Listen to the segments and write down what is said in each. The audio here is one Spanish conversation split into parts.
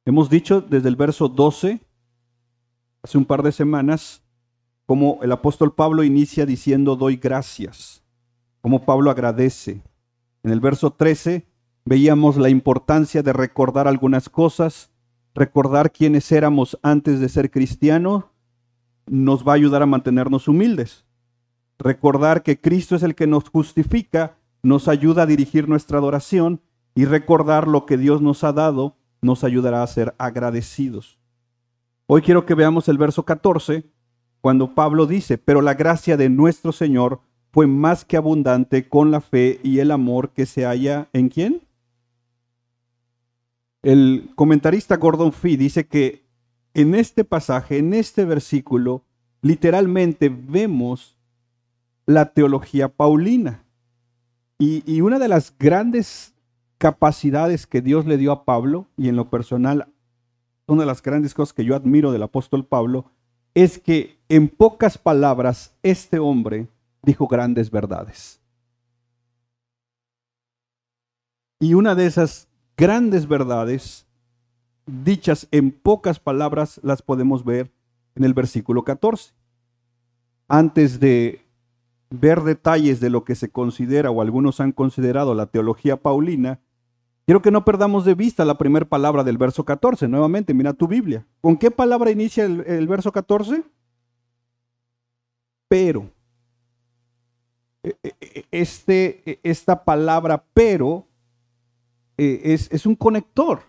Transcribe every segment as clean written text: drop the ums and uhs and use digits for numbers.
Hemos dicho desde el verso 12, hace un par de semanas, como el apóstol Pablo inicia diciendo doy gracias, como Pablo agradece. En el verso 13 veíamos la importancia de recordar algunas cosas, recordar quiénes éramos antes de ser cristianos, nos va a ayudar a mantenernos humildes. Recordar que Cristo es el que nos justifica, nos ayuda a dirigir nuestra adoración, y recordar lo que Dios nos ha dado nos ayudará a ser agradecidos. Hoy quiero que veamos el verso 14, cuando Pablo dice, pero la gracia de nuestro Señor fue más que abundante con la fe y el amor que se halla ¿en quién? El comentarista Gordon Fee dice que en este pasaje, en este versículo, literalmente vemos la teología paulina. Y una de las grandes capacidades que Dios le dio a Pablo, y en lo personal, una de las grandes cosas que yo admiro del apóstol Pablo, es que en pocas palabras este hombre dijo grandes verdades. Y una de esas grandes verdades, dichas en pocas palabras, las podemos ver en el versículo 14. Antes de ver detalles de lo que se considera o algunos han considerado la teología paulina, quiero que no perdamos de vista la primera palabra del verso 14. Nuevamente, mira tu Biblia. ¿Con qué palabra inicia el verso 14? Pero. Esta palabra pero es un conector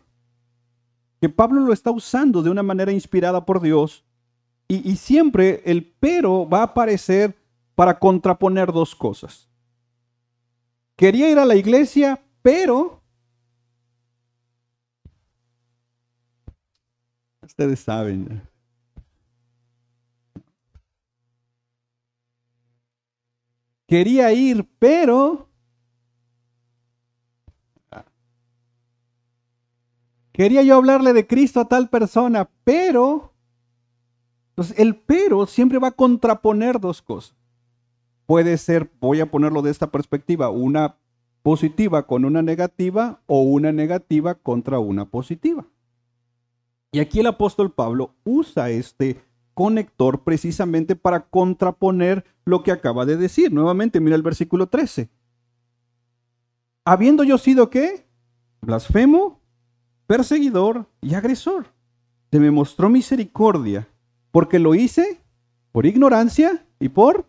que Pablo lo está usando de una manera inspirada por Dios, y siempre el pero va a aparecer para contraponer dos cosas. Quería ir a la iglesia, pero ustedes saben. Quería ir, pero quería yo hablarle de Cristo a tal persona, pero. Entonces, el pero siempre va a contraponer dos cosas. Puede ser, voy a ponerlo de esta perspectiva, una positiva con una negativa o una negativa contra una positiva. Y aquí el apóstol Pablo usa este conector precisamente para contraponer lo que acaba de decir. Nuevamente, mira el versículo 13. Habiendo yo sido, ¿qué? Blasfemo, perseguidor y agresor. Se me mostró misericordia, porque lo hice por ignorancia y por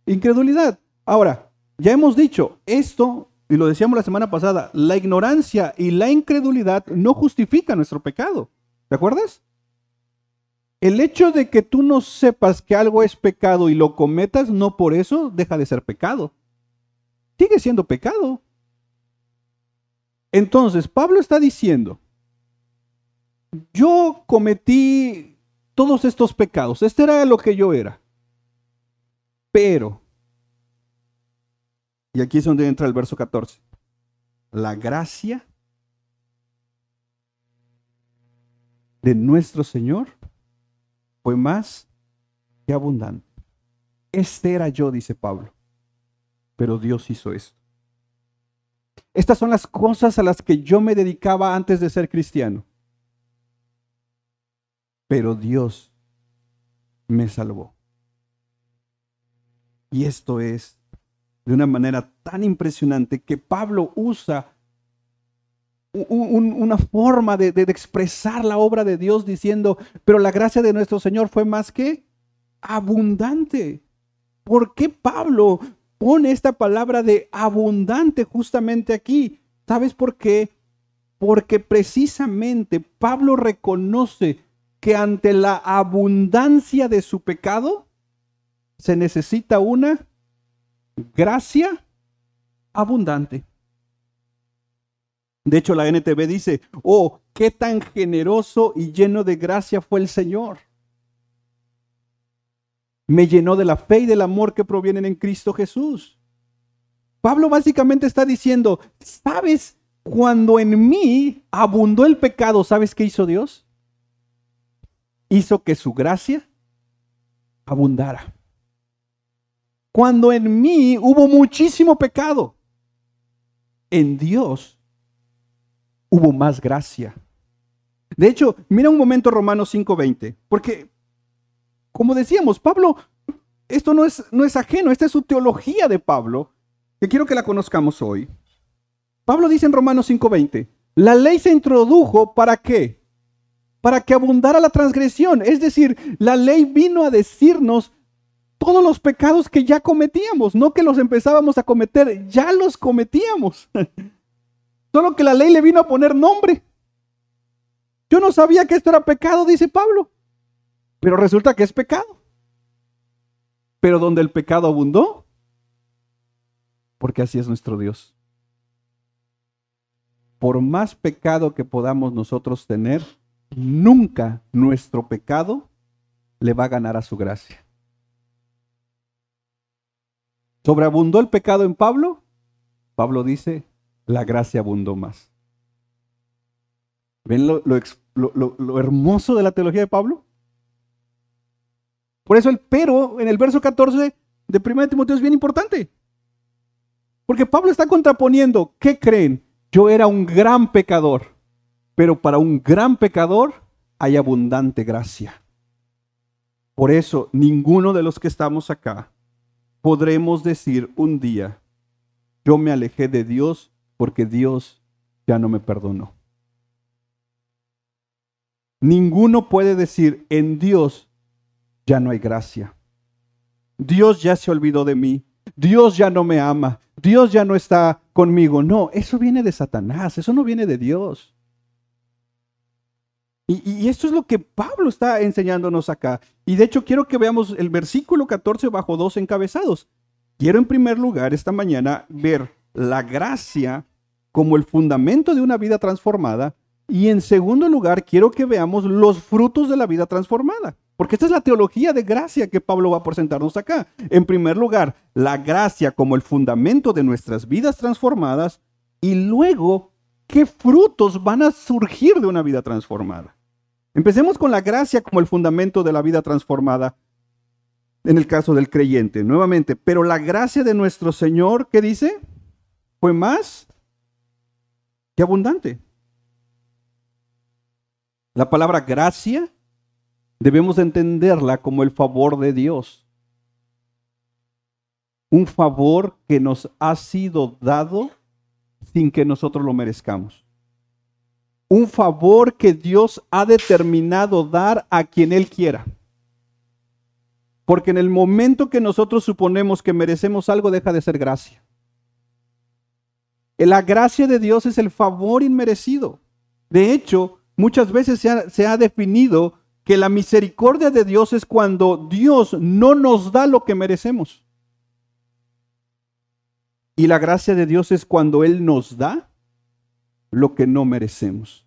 incredulidad. Ahora, ya hemos dicho esto, y lo decíamos la semana pasada, la ignorancia y la incredulidad no justifican nuestro pecado. ¿Te acuerdas? El hecho de que tú no sepas que algo es pecado y lo cometas, no por eso deja de ser pecado. Sigue siendo pecado. Entonces, Pablo está diciendo, yo cometí todos estos pecados, este era lo que yo era, pero, y aquí es donde entra el verso 14, la gracia de nuestro Señor fue más que abundante. Este era yo, dice Pablo, pero Dios hizo esto. Estas son las cosas a las que yo me dedicaba antes de ser cristiano, pero Dios me salvó. Y esto es de una manera tan impresionante que Pablo usa una forma de expresar la obra de Dios diciendo, pero la gracia de nuestro Señor fue más que abundante. ¿Por qué Pablo pone esta palabra de abundante justamente aquí? ¿Sabes por qué? Porque precisamente Pablo reconoce que ante la abundancia de su pecado se necesita una gracia abundante. De hecho, la NTV dice, oh, qué tan generoso y lleno de gracia fue el Señor. Me llenó de la fe y del amor que provienen en Cristo Jesús. Pablo básicamente está diciendo, ¿sabes? Cuando en mí abundó el pecado, ¿sabes qué hizo Dios? Hizo que su gracia abundara. Cuando en mí hubo muchísimo pecado, en Dios hubo más gracia. De hecho, mira un momento Romanos 5:20, porque como decíamos, Pablo, esto no es ajeno, esta es su teología de Pablo, que quiero que la conozcamos hoy. Pablo dice en Romanos 5:20, la ley se introdujo ¿para qué? Para que abundara la transgresión. Es decir, la ley vino a decirnos todos los pecados que ya cometíamos, no que los empezábamos a cometer, ya los cometíamos. Solo que la ley le vino a poner nombre. Yo no sabía que esto era pecado, dice Pablo, pero resulta que es pecado. Pero donde el pecado abundó, porque así es nuestro Dios. Por más pecado que podamos nosotros tener, nunca nuestro pecado le va a ganar a su gracia. ¿Sobreabundó el pecado en Pablo? Pablo dice, la gracia abundó más. ¿Ven lo hermoso de la teología de Pablo? Por eso el pero en el verso 14 de 1 Timoteo es bien importante. Porque Pablo está contraponiendo, ¿qué creen? Yo era un gran pecador, pero para un gran pecador hay abundante gracia. Por eso, ninguno de los que estamos acá podremos decir un día, yo me alejé de Dios porque Dios ya no me perdonó. Ninguno puede decir, en Dios ya no hay gracia. Dios ya se olvidó de mí. Dios ya no me ama. Dios ya no está conmigo. No, eso viene de Satanás, eso no viene de Dios. Y esto es lo que Pablo está enseñándonos acá. Y de hecho quiero que veamos el versículo 14 bajo 2 encabezados. Quiero en primer lugar esta mañana ver la gracia como el fundamento de una vida transformada. Y en segundo lugar quiero que veamos los frutos de la vida transformada. Porque esta es la teología de gracia que Pablo va a presentarnos acá. En primer lugar, la gracia como el fundamento de nuestras vidas transformadas. Y luego, ¿qué frutos van a surgir de una vida transformada? Empecemos con la gracia como el fundamento de la vida transformada, en el caso del creyente, nuevamente. Pero la gracia de nuestro Señor, ¿qué dice? Fue más que abundante. La palabra gracia debemos entenderla como el favor de Dios. Un favor que nos ha sido dado sin que nosotros lo merezcamos. Un favor que Dios ha determinado dar a quien Él quiera. Porque en el momento que nosotros suponemos que merecemos algo, deja de ser gracia. La gracia de Dios es el favor inmerecido. De hecho, muchas veces se ha definido que la misericordia de Dios es cuando Dios no nos da lo que merecemos. Y la gracia de Dios es cuando Él nos da lo que no merecemos.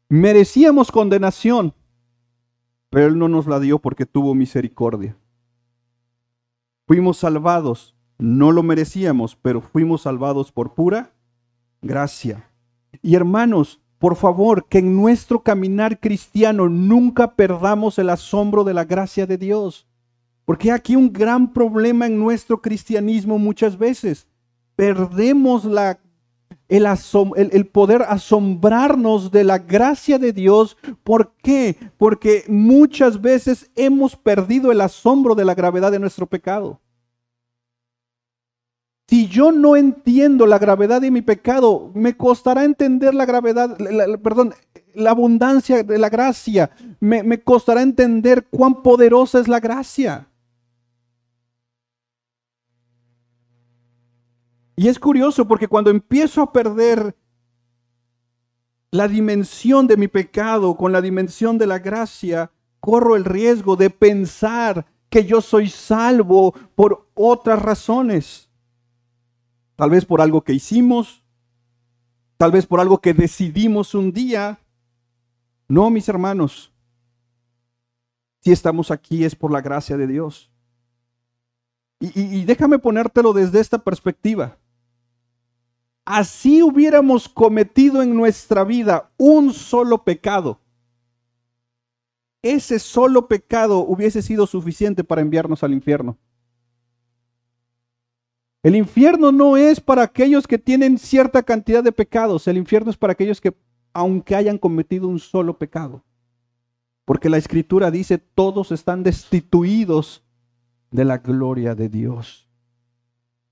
Merecíamos condenación, pero Él no nos la dio porque tuvo misericordia. Fuimos salvados, no lo merecíamos, pero fuimos salvados por pura gracia. Y hermanos, por favor, que en nuestro caminar cristiano nunca perdamos el asombro de la gracia de Dios. Porque hay aquí un gran problema en nuestro cristianismo muchas veces. Perdemos el poder asombrarnos de la gracia de Dios. ¿Por qué? Porque muchas veces hemos perdido el asombro de la gravedad de nuestro pecado. Si yo no entiendo la gravedad de mi pecado, me costará entender la abundancia de la gracia. Me costará entender cuán poderosa es la gracia. Y es curioso porque cuando empiezo a perder la dimensión de mi pecado con la dimensión de la gracia, corro el riesgo de pensar que yo soy salvo por otras razones. Tal vez por algo que hicimos, tal vez por algo que decidimos un día. No, mis hermanos, si estamos aquí es por la gracia de Dios. Y déjame ponértelo desde esta perspectiva. Así hubiéramos cometido en nuestra vida un solo pecado, ese solo pecado hubiese sido suficiente para enviarnos al infierno. El infierno no es para aquellos que tienen cierta cantidad de pecados, el infierno es para aquellos que aunque hayan cometido un solo pecado. Porque la Escritura dice, todos están destituidos de la gloria de Dios.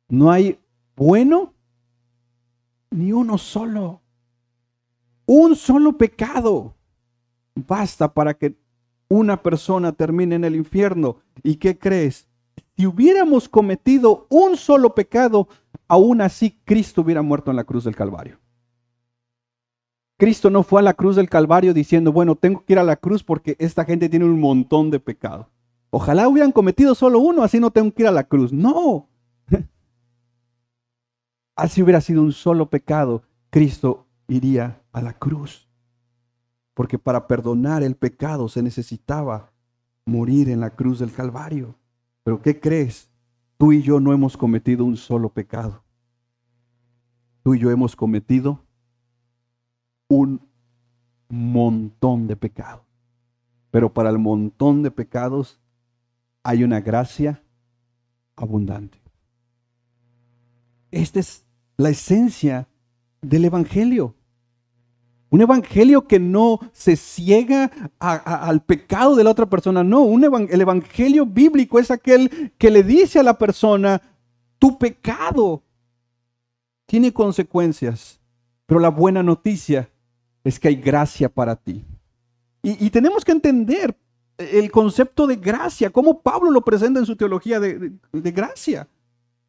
No hay bueno ni uno solo. Un solo pecado basta para que una persona termine en el infierno. ¿Y qué crees? Si hubiéramos cometido un solo pecado, aún así Cristo hubiera muerto en la cruz del Calvario. Cristo no fue a la cruz del Calvario diciendo, bueno, tengo que ir a la cruz porque esta gente tiene un montón de pecado. Ojalá hubieran cometido solo uno, así no tengo que ir a la cruz. No. Así hubiera sido un solo pecado, Cristo iría a la cruz. Porque para perdonar el pecado se necesitaba morir en la cruz del Calvario. Pero ¿qué crees? Tú y yo no hemos cometido un solo pecado. Tú y yo hemos cometido un montón de pecados. Pero para el montón de pecados hay una gracia abundante. Esta es la esencia del Evangelio. Un evangelio que no se ciega al pecado de la otra persona. No, el evangelio bíblico es aquel que le dice a la persona, tu pecado tiene consecuencias, pero la buena noticia es que hay gracia para ti. Y tenemos que entender el concepto de gracia, cómo Pablo lo presenta en su teología de gracia.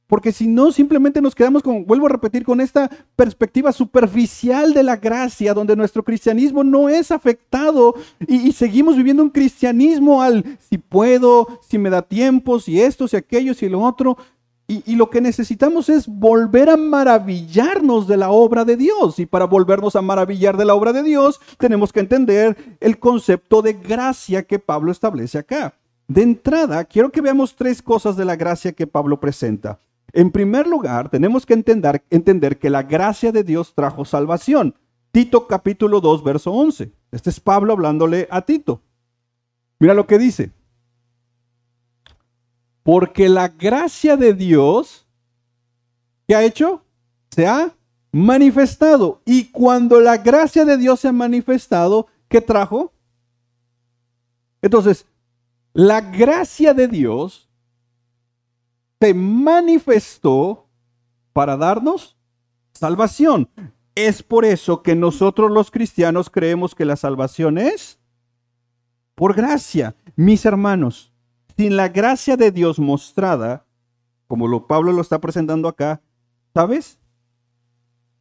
Porque si no, simplemente nos quedamos vuelvo a repetir, con esta perspectiva superficial de la gracia, donde nuestro cristianismo no es afectado y seguimos viviendo un cristianismo al si puedo, si me da tiempo, si esto, si aquello, si lo otro. Y lo que necesitamos es volver a maravillarnos de la obra de Dios. Y para volvernos a maravillar de la obra de Dios, tenemos que entender el concepto de gracia que Pablo establece acá. De entrada, quiero que veamos tres cosas de la gracia que Pablo presenta. En primer lugar, tenemos que entender que la gracia de Dios trajo salvación. Tito capítulo 2, verso 11. Este es Pablo hablándole a Tito. Mira lo que dice. Porque la gracia de Dios, ¿qué ha hecho? Se ha manifestado. Y cuando la gracia de Dios se ha manifestado, ¿qué trajo? Entonces, la gracia de Dios se manifestó para darnos salvación. Es por eso que nosotros los cristianos creemos que la salvación es por gracia. Mis hermanos, sin la gracia de Dios mostrada, como Pablo lo está presentando acá, ¿sabes?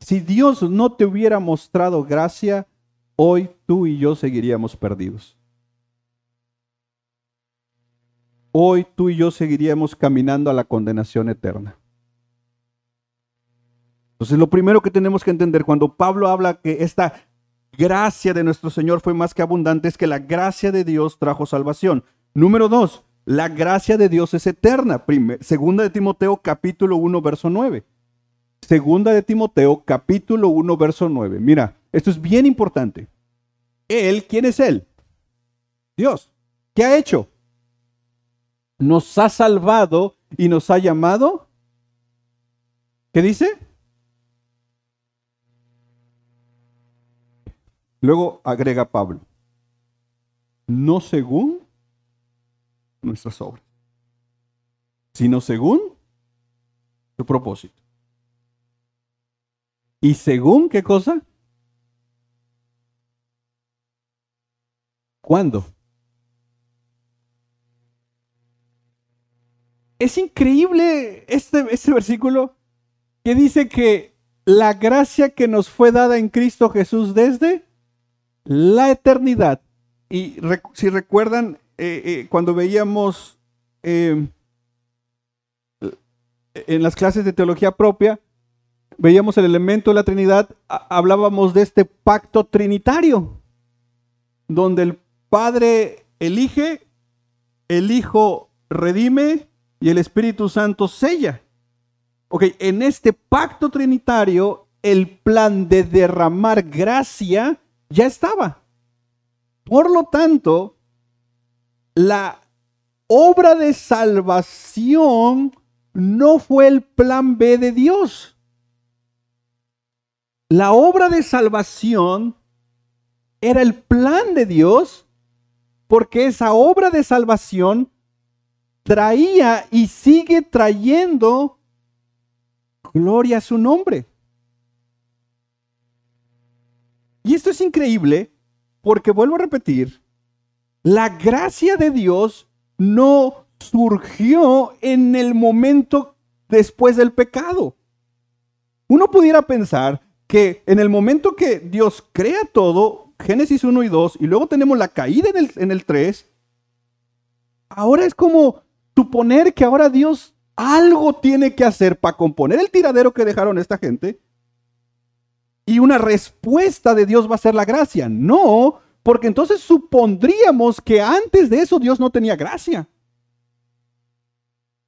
Si Dios no te hubiera mostrado gracia, hoy tú y yo seguiríamos perdidos. Hoy tú y yo seguiríamos caminando a la condenación eterna. Entonces, lo primero que tenemos que entender cuando Pablo habla que esta gracia de nuestro Señor fue más que abundante, es que la gracia de Dios trajo salvación. Número 2, la gracia de Dios es eterna. Segunda de Timoteo capítulo 1, verso 9. Segunda de Timoteo capítulo 1, verso 9. Mira, esto es bien importante. Él, ¿quién es Él? Dios. ¿Qué ha hecho? Nos ha salvado y nos ha llamado. ¿Qué dice? Luego agrega Pablo, no según nuestras obras, sino según su propósito. ¿Y según qué cosa? ¿Cuándo? Es increíble este versículo que dice que la gracia que nos fue dada en Cristo Jesús desde la eternidad. Y si recuerdan, cuando veíamos en las clases de teología propia, veíamos el elemento de la Trinidad, hablábamos de este pacto trinitario, donde el Padre elige, el Hijo redime y el Espíritu Santo sella. Ok, en este pacto trinitario, el plan de derramar gracia ya estaba. Por lo tanto, la obra de salvación no fue el plan B de Dios. La obra de salvación era el plan de Dios, porque esa obra de salvación traía y sigue trayendo gloria a su nombre. Y esto es increíble porque, vuelvo a repetir, la gracia de Dios no surgió en el momento después del pecado. Uno pudiera pensar que en el momento que Dios crea todo, Génesis 1 y 2, y luego tenemos la caída en el 3, ahora es como suponer que ahora Dios algo tiene que hacer para componer el tiradero que dejaron esta gente, y una respuesta de Dios va a ser la gracia. No, porque entonces supondríamos que antes de eso Dios no tenía gracia.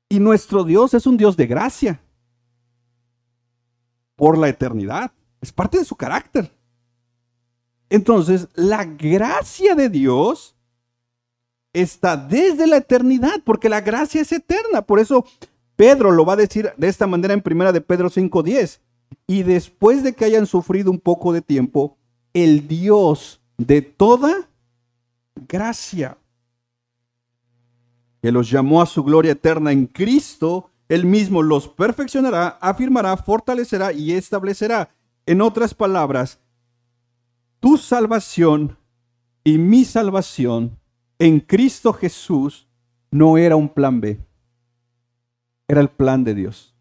Y nuestro Dios es un Dios de gracia. Por la eternidad. Es parte de su carácter. Entonces, la gracia de Dios está desde la eternidad, porque la gracia es eterna. Por eso Pedro lo va a decir de esta manera en 1 de Pedro 5:10. Y después de que hayan sufrido un poco de tiempo, el Dios de toda gracia, que los llamó a su gloria eterna en Cristo, Él mismo los perfeccionará, afirmará, fortalecerá y establecerá. En otras palabras, tu salvación y mi salvación en Cristo Jesús no era un plan B, era el plan de Dios.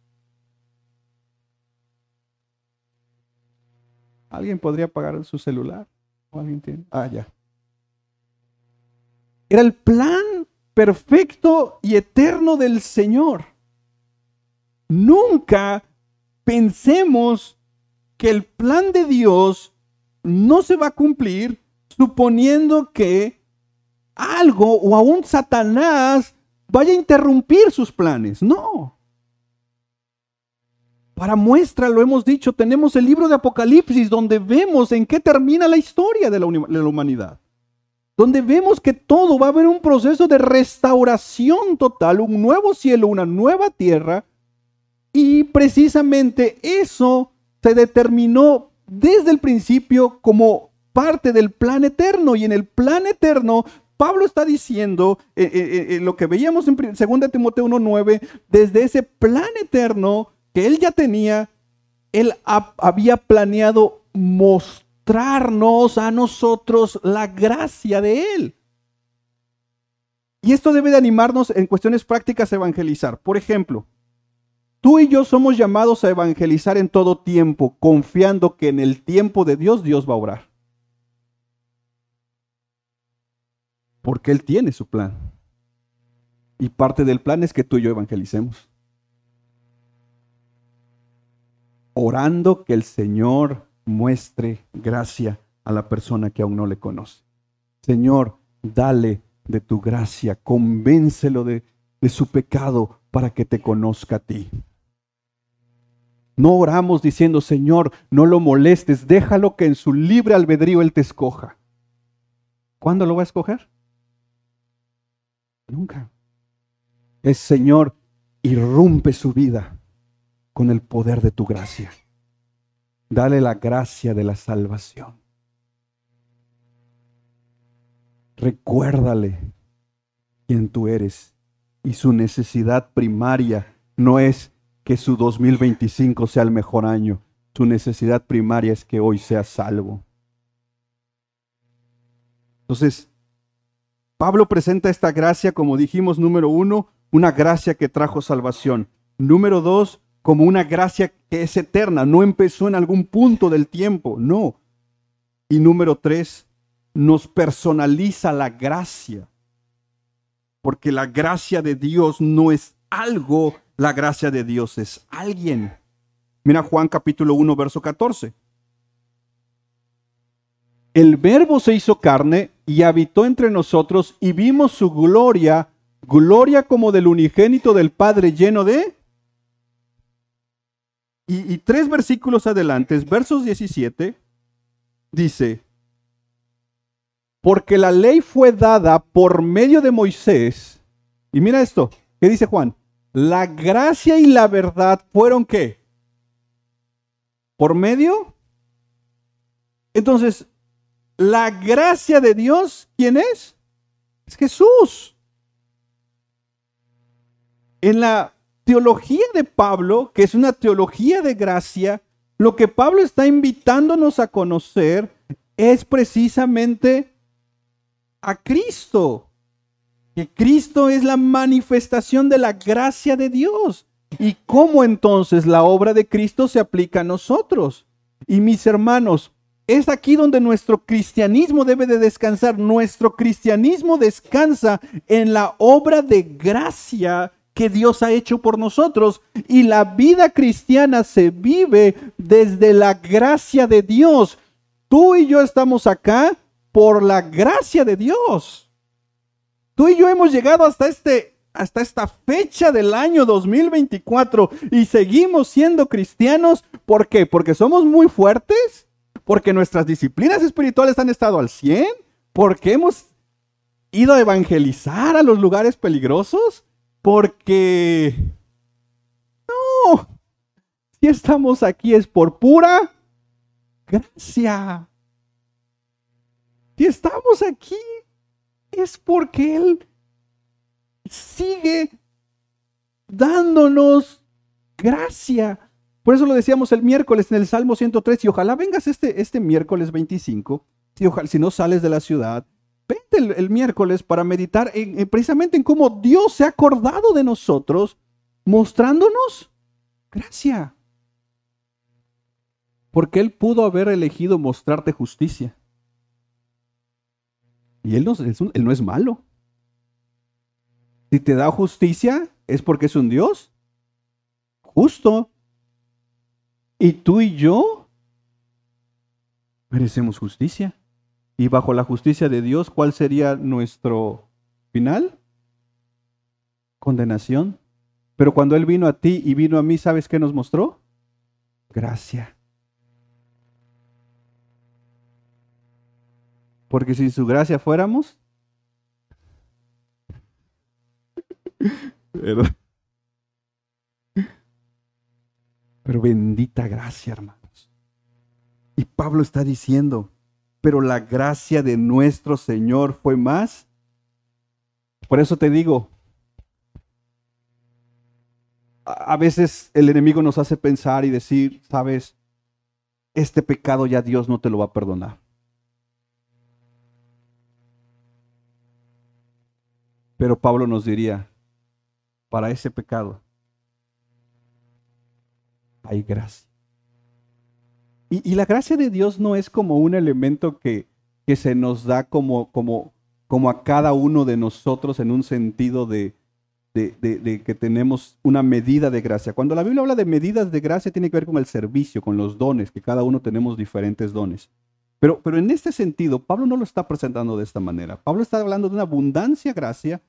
¿Alguien podría apagar su celular? ¿O alguien tiene? Ya. Era el plan perfecto y eterno del Señor. Nunca pensemos que el plan de Dios no se va a cumplir suponiendo que algo o aún Satanás vaya a interrumpir sus planes. No. Para muestra, lo hemos dicho, tenemos el libro de Apocalipsis donde vemos en qué termina la historia de la humanidad. Donde vemos que todo va a haber un proceso de restauración total, un nuevo cielo, una nueva tierra. Y precisamente eso se determinó desde el principio como parte del plan eterno. Y en el plan eterno, Pablo está diciendo, lo que veíamos en 2 Timoteo 1:9, desde ese plan eterno que él ya tenía, él había planeado mostrarnos a nosotros la gracia de él. Y esto debe de animarnos en cuestiones prácticas a evangelizar. Por ejemplo, tú y yo somos llamados a evangelizar en todo tiempo, confiando que en el tiempo de Dios, Dios va a obrar. Porque Él tiene su plan. Y parte del plan es que tú y yo evangelicemos. Orando que el Señor muestre gracia a la persona que aún no le conoce. Señor, dale de tu gracia, convéncelo de su pecado para que te conozca a ti. No oramos diciendo, Señor, no lo molestes, déjalo que en su libre albedrío Él te escoja. ¿Cuándo lo va a escoger? Nunca. Es, Señor, irrumpe su vida con el poder de tu gracia. Dale la gracia de la salvación. Recuérdale quién tú eres. Y su necesidad primaria no es que su 2025 sea el mejor año. Su necesidad primaria es que hoy sea salvo. Entonces, Pablo presenta esta gracia, como dijimos, número 1, una gracia que trajo salvación. Número 2, como una gracia que es eterna, no empezó en algún punto del tiempo, no. Y número 3, nos personaliza la gracia, porque la gracia de Dios no es algo, la gracia de Dios es alguien. Mira Juan capítulo 1, verso 14. El Verbo se hizo carne y habitó entre nosotros y vimos su gloria, gloria como del unigénito del Padre lleno de... Y 3 versículos adelante, versos 17, dice, porque la ley fue dada por medio de Moisés. Y mira esto, ¿qué dice Juan? La gracia y la verdad fueron ¿qué? ¿Por medio? Entonces, La gracia de Dios, ¿quién es? Es Jesús. En la teología de Pablo, que es una teología de gracia, lo que Pablo está invitándonos a conocer es precisamente a Cristo. Que Cristo es la manifestación de la gracia de Dios. ¿Y cómo entonces la obra de Cristo se aplica a nosotros? Y mis hermanos, es aquí donde nuestro cristianismo debe de descansar. Nuestro cristianismo descansa en la obra de gracia que Dios ha hecho por nosotros. Y la vida cristiana se vive desde la gracia de Dios. Tú y yo estamos acá por la gracia de Dios. Tú y yo hemos llegado hasta esta fecha del año 2024 y seguimos siendo cristianos. ¿Por qué? Porque somos muy fuertes, porque nuestras disciplinas espirituales han estado al 100, porque hemos ido a evangelizar a los lugares peligrosos, porque no, si estamos aquí es por pura gracia. Si estamos aquí es porque Él sigue dándonos gracia. Por eso lo decíamos el miércoles en el Salmo 103, y ojalá vengas este miércoles 25, si no sales de la ciudad, vente el miércoles para meditar precisamente en cómo Dios se ha acordado de nosotros, mostrándonos gracia. Porque Él pudo haber elegido mostrarte justicia. Y Él no es malo. Si te da justicia, es porque es un Dios justo. Y tú y yo merecemos justicia. Y bajo la justicia de Dios, ¿cuál sería nuestro final? Condenación. Pero cuando Él vino a ti y vino a mí, ¿sabes qué nos mostró? Gracia. Porque sin su gracia fuéramos. Pero bendita gracia, hermanos. Y Pablo está diciendo, pero la gracia de nuestro Señor fue más. Por eso te digo, a veces el enemigo nos hace pensar y decir, sabes, este pecado ya Dios no te lo va a perdonar. Pero Pablo nos diría, para ese pecado hay gracia. Y la gracia de Dios no es como un elemento que se nos da como a cada uno de nosotros en un sentido de que tenemos una medida de gracia. Cuando la Biblia habla de medidas de gracia, tiene que ver con el servicio, con los dones, que cada uno tenemos diferentes dones. Pero en este sentido, Pablo no lo está presentando de esta manera. Pablo está hablando de una abundante gracia,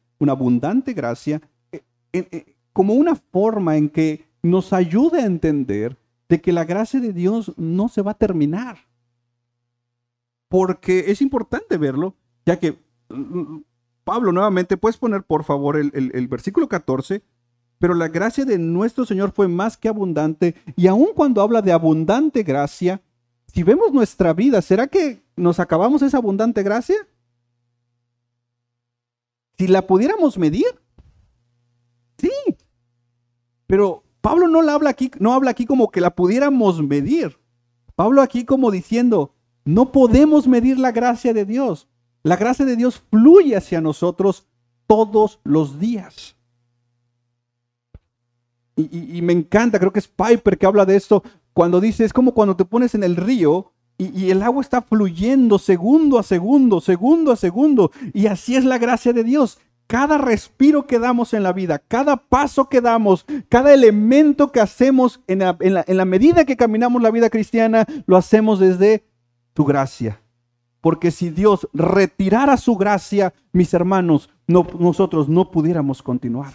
como una forma en que nos ayude a entender de que la gracia de Dios no se va a terminar. Porque es importante verlo, ya que Pablo, nuevamente, puedes poner por favor el versículo 14, pero la gracia de nuestro Señor fue más que abundante, y aun cuando habla de abundante gracia, si vemos nuestra vida, ¿será que nos acabamos esa abundante gracia? Si la pudiéramos medir, sí. Pero Pablo no habla aquí como que la pudiéramos medir. Pablo aquí como diciendo, no podemos medir la gracia de Dios. La gracia de Dios fluye hacia nosotros todos los días. Y me encanta, creo que es Piper que habla de esto, cuando dice, es como cuando te pones en el río y el agua está fluyendo segundo a segundo, segundo a segundo. Y así es la gracia de Dios. Cada respiro que damos en la vida, cada paso que damos, cada elemento que hacemos en la medida que caminamos la vida cristiana, lo hacemos desde tu gracia. Porque si Dios retirara su gracia, mis hermanos, nosotros no pudiéramos continuar.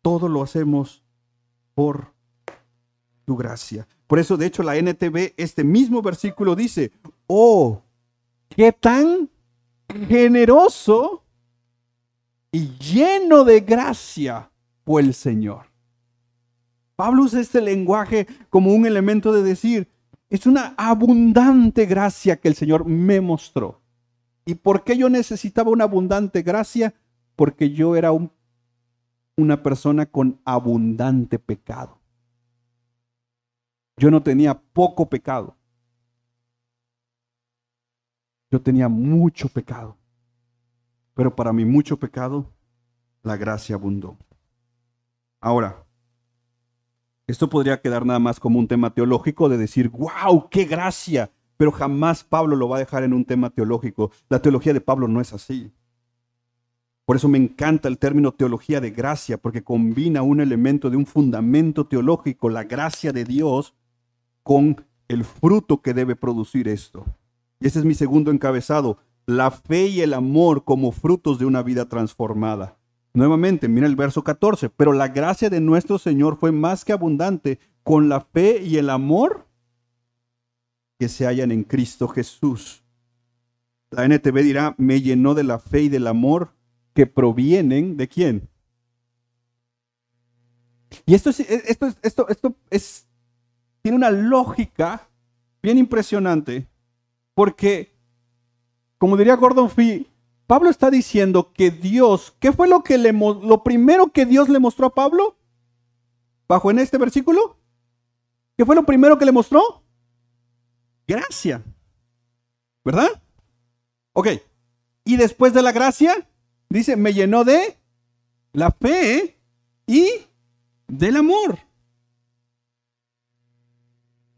Todo lo hacemos por tu gracia. Por eso, de hecho, la NTV, este mismo versículo dice, oh, qué tan generoso y lleno de gracia fue el Señor. Pablo usa este lenguaje como un elemento de decir, Es una abundante gracia que el Señor me mostró. ¿Y por qué yo necesitaba una abundante gracia? Porque yo era una persona con abundante pecado. Yo no tenía poco pecado. Yo tenía mucho pecado. Pero para mi mucho pecado, la gracia abundó. Ahora, esto podría quedar nada más como un tema teológico de decir, wow, qué gracia. Pero jamás Pablo lo va a dejar en un tema teológico. La teología de Pablo no es así. Por eso me encanta el término teología de gracia, porque combina un elemento de un fundamento teológico, la gracia de Dios, con el fruto que debe producir esto. Y ese es mi segundo encabezado, la fe y el amor como frutos de una vida transformada. Nuevamente, mira el verso 14, pero la gracia de nuestro Señor fue más que abundante con la fe y el amor que se hallan en Cristo Jesús. La NTV dirá, me llenó de la fe y del amor que provienen ¿de quién? Y esto tiene una lógica bien impresionante, porque, como diría Gordon Fee, Pablo está diciendo que Dios, ¿qué fue lo primero que Dios le mostró a Pablo? Bajo en este versículo, ¿qué fue lo primero que le mostró? Gracia, ¿verdad? Ok, y después de la gracia, dice, me llenó de la fe y del amor.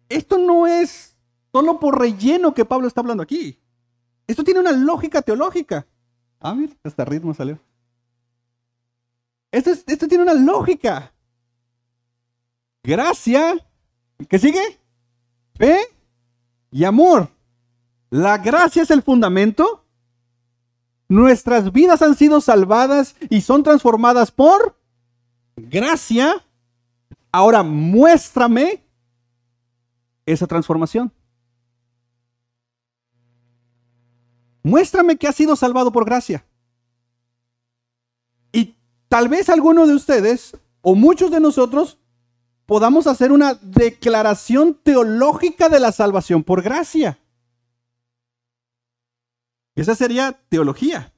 Esto no es solo por relleno que Pablo está hablando aquí. Esto tiene una lógica teológica. Ah, mira, hasta ritmo salió. Esto tiene una lógica. Gracia, ¿qué sigue? Fe y amor. La gracia es el fundamento. Nuestras vidas han sido salvadas y son transformadas por gracia. Ahora muéstrame esa transformación. Muéstrame que has sido salvado por gracia. Y tal vez alguno de ustedes, o muchos de nosotros, podamos hacer una declaración teológica de la salvación por gracia. Esa sería teología.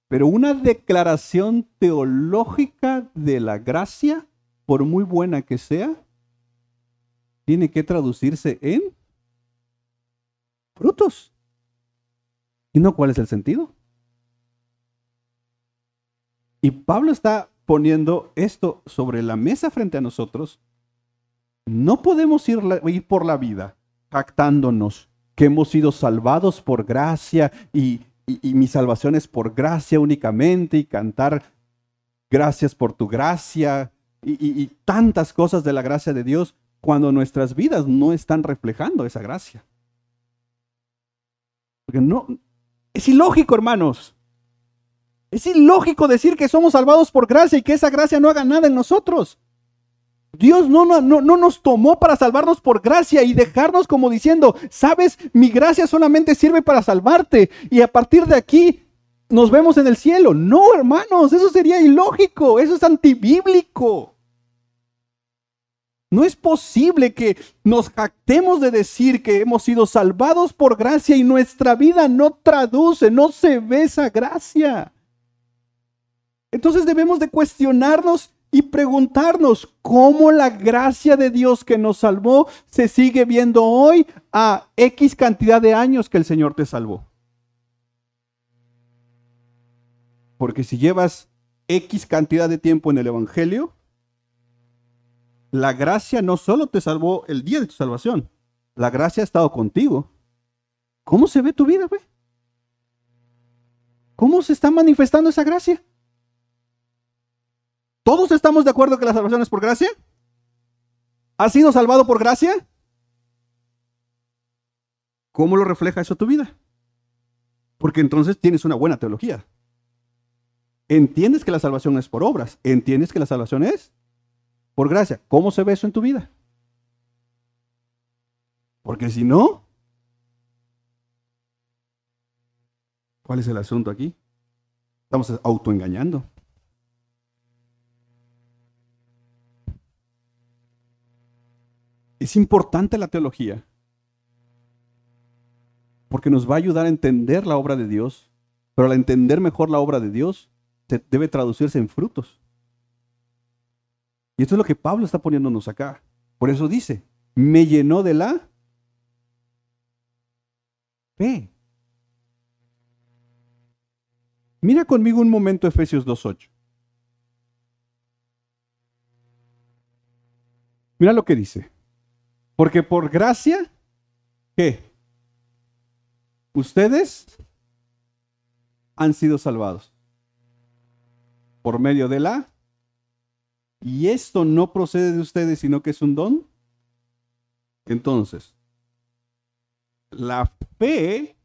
Pero una declaración teológica de la gracia, por muy buena que sea, tiene que traducirse en frutos. ¿Y no cuál es el sentido? Y Pablo está poniendo esto sobre la mesa frente a nosotros. No podemos ir por la vida jactándonos que hemos sido salvados por gracia y mi salvación es por gracia únicamente y cantar gracias por tu gracia y tantas cosas de la gracia de Dios cuando nuestras vidas no están reflejando esa gracia. Porque no, es ilógico, hermanos. Es ilógico decir que somos salvados por gracia y que esa gracia no haga nada en nosotros. Dios no nos tomó para salvarnos por gracia y dejarnos como diciendo, sabes, mi gracia solamente sirve para salvarte y a partir de aquí nos vemos en el cielo. No, hermanos, eso sería ilógico, eso es antibíblico. No es posible que nos jactemos de decir que hemos sido salvados por gracia y nuestra vida no traduce, no se ve esa gracia. Entonces debemos de cuestionarnos y preguntarnos cómo la gracia de Dios que nos salvó se sigue viendo hoy a X cantidad de años que el Señor te salvó. Porque si llevas X cantidad de tiempo en el Evangelio, la gracia no solo te salvó el día de tu salvación, la gracia ha estado contigo. ¿Cómo se ve tu vida, güey? ¿Cómo se está manifestando esa gracia? ¿Todos estamos de acuerdo que la salvación es por gracia? ¿Has sido salvado por gracia? ¿Cómo lo refleja eso tu vida? Porque entonces tienes una buena teología. Entiendes que la salvación es por obras. Entiendes que la salvación es por gracia. ¿Cómo se ve eso en tu vida? Porque si no, ¿cuál es el asunto aquí? Estamos autoengañando. Es importante la teología, porque nos va a ayudar a entender la obra de Dios, pero al entender mejor la obra de Dios, debe traducirse en frutos. Y esto es lo que Pablo está poniéndonos acá. Por eso dice, me llenó de la fe. Mira conmigo un momento Efesios 2:8. Mira lo que dice. Porque por gracia, ¿qué? Ustedes han sido salvados. Por medio de la... Y esto no procede de ustedes, sino que es un don. Entonces, la fe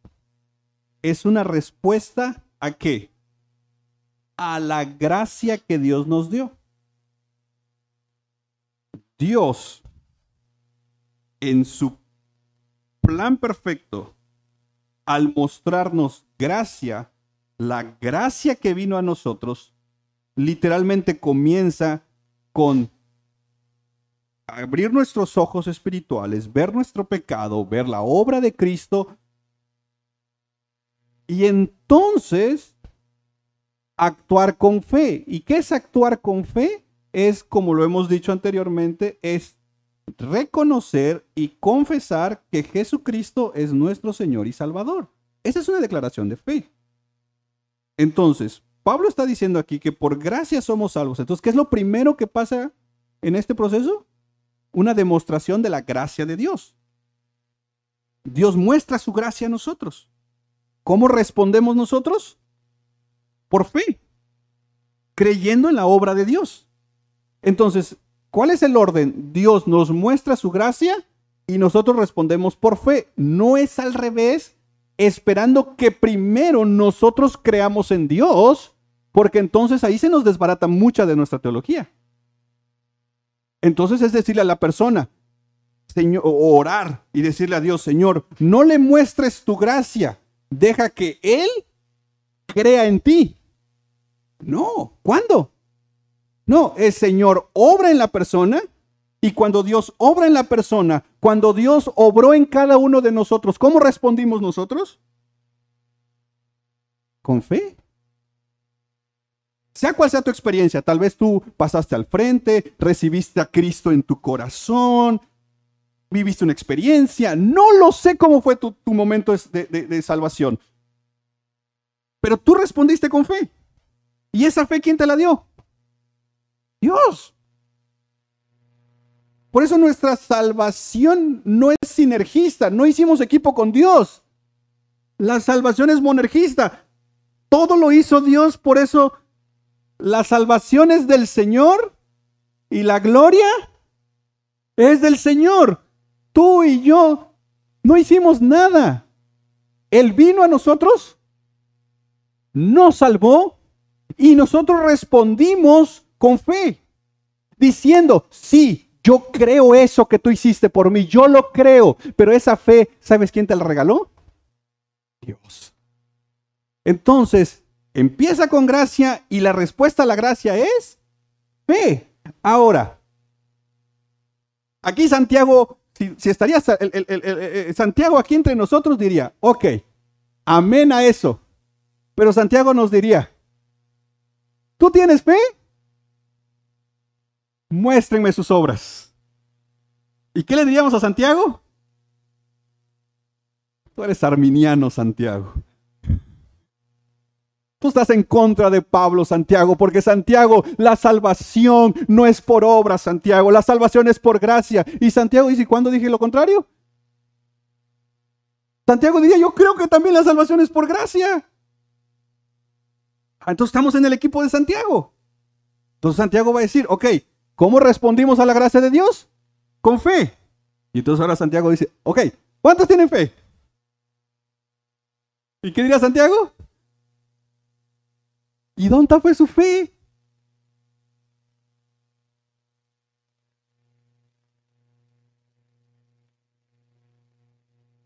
es una respuesta ¿a qué? A la gracia que Dios nos dio. Dios, en su plan perfecto, al mostrarnos gracia, la gracia que vino a nosotros, literalmente comienza con abrir nuestros ojos espirituales, ver nuestro pecado, ver la obra de Cristo, y entonces actuar con fe. ¿Y qué es actuar con fe? Es, como lo hemos dicho anteriormente, es reconocer y confesar que Jesucristo es nuestro Señor y Salvador. Esa es una declaración de fe. Entonces, Pablo está diciendo aquí que por gracia somos salvos. Entonces, ¿qué es lo primero que pasa en este proceso? Una demostración de la gracia de Dios. Dios muestra su gracia a nosotros. ¿Cómo respondemos nosotros? Por fe, creyendo en la obra de Dios. Entonces, ¿cuál es el orden? Dios nos muestra su gracia y nosotros respondemos por fe. No es al revés, esperando que primero nosotros creamos en Dios, porque entonces ahí se nos desbarata mucha de nuestra teología. Entonces es decirle a la persona, Señor, o orar y decirle a Dios, Señor, no le muestres tu gracia, deja que Él crea en ti. No, ¿cuándo? No, el Señor obra en la persona, y cuando Dios obra en la persona, cuando Dios obró en cada uno de nosotros, ¿cómo respondimos nosotros? Con fe. Sea cual sea tu experiencia, tal vez tú pasaste al frente, recibiste a Cristo en tu corazón, viviste una experiencia, no lo sé cómo fue tu momento de salvación, pero tú respondiste con fe. ¿Y esa fe quién te la dio? Dios. Por eso nuestra salvación no es sinergista, no hicimos equipo con Dios. La salvación es monergista. Todo lo hizo Dios, por eso la salvación es del Señor y la gloria es del Señor. Tú y yo no hicimos nada. Él vino a nosotros, nos salvó y nosotros respondimos con fe, diciendo, sí, yo creo eso que tú hiciste por mí, yo lo creo, pero esa fe, ¿sabes quién te la regaló? Dios. Entonces, empieza con gracia y la respuesta a la gracia es fe. Ahora, aquí Santiago, si estaría Santiago aquí entre nosotros diría, ok, amén a eso. Pero Santiago nos diría, ¿tú tienes fe? Muéstrenme sus obras. ¿Y qué le diríamos a Santiago? Tú eres arminiano, Santiago. Tú estás en contra de Pablo, Santiago, porque Santiago, la salvación no es por obras, Santiago, la salvación es por gracia. Y Santiago dice, ¿cuándo dije lo contrario? Santiago diría, yo creo que también la salvación es por gracia. Entonces estamos en el equipo de Santiago. Entonces Santiago va a decir, ok, ¿cómo respondimos a la gracia de Dios? Con fe. Y entonces ahora Santiago dice, ok, ¿cuántos tienen fe? ¿Y qué diría Santiago? ¿Y dónde fue su fe?